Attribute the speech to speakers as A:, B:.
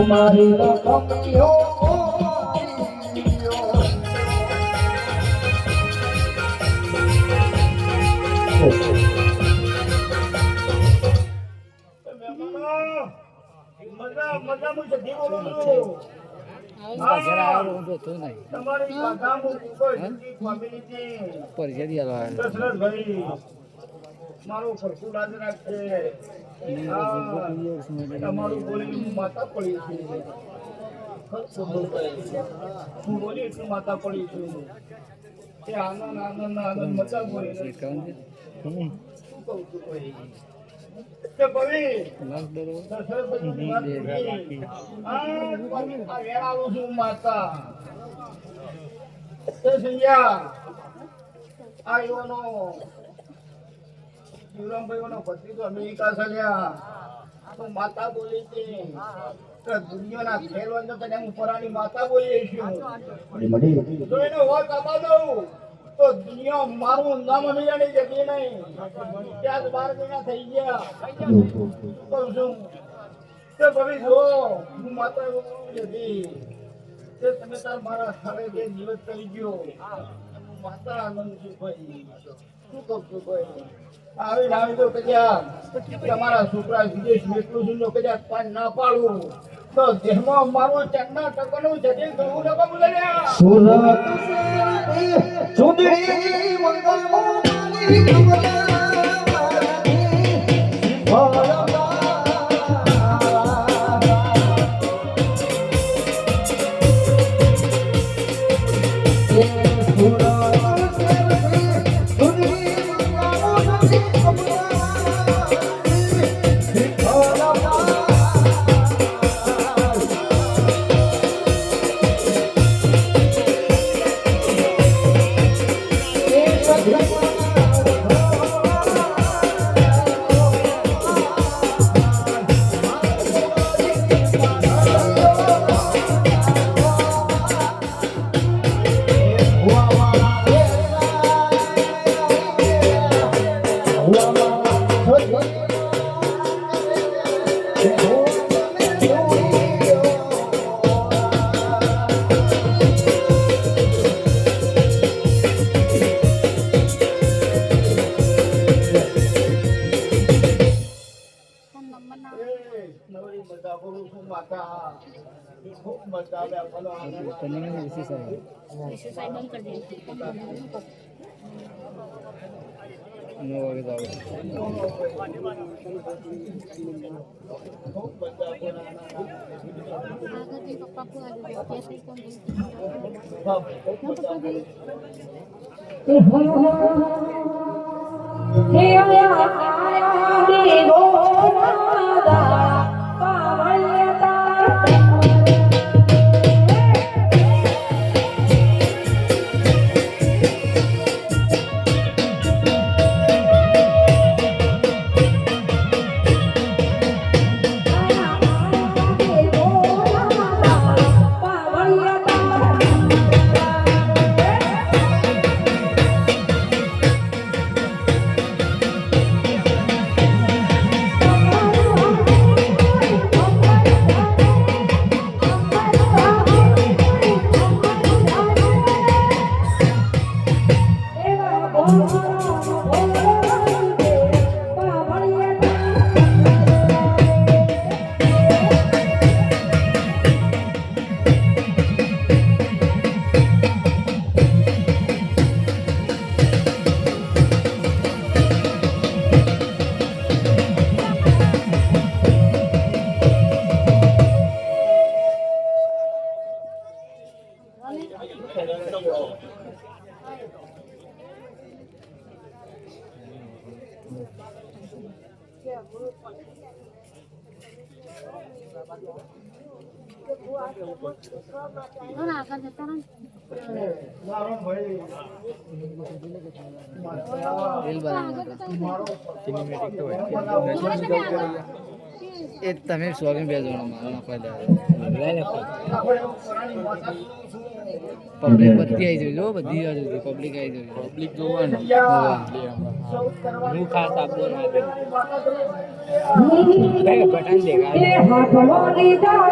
A: મારી રકમીઓ મારું ખર્ચું લાજ રાખશે તમારું બોલી માતા પડી છે બોલી એટલું માતા પડી છે આનંદ આનંદ આનંદ મજા બોલી શું કહું છું માતા ભત્રીજો અમેરિકા ચાલ્યા તો માતા બોલી છે દુનિયાના ખેલવાન તો હું પરાની માતા બોલી છું તો એને વાત આપા દઉં તો દુનિયા મારું નામ અમેરિયાની જતી નહીં ત્યાં 12 મહિના થઈ ગયા કહું છું તો ભાઈ જો હું માતા જતી તે તમે તાર મારા સ્થળે જે દિવસ કરી ગયો માતા આનંદ છું ભાઈ શું કહું છું ભાઈ આવી તો કદાચ તમારા છોકરા વિદેશ મેટલું છું કદાચ પાન ના પાડું તો જેમાં મારો ચંદા ટકનું જટિલ કરવું નકો બોલ્યા સુરત સુંદરી મંગળ મારો ભાઈ
B: એ તમે સ્વાગત બે જણા મારા પબ્લિક બધી આવી જવી જો બધી આવી જવી પબ્લિક આવી જવી પબ્લિક જોવાનું હું ખાસ આપો
C: હાથમાં લીધા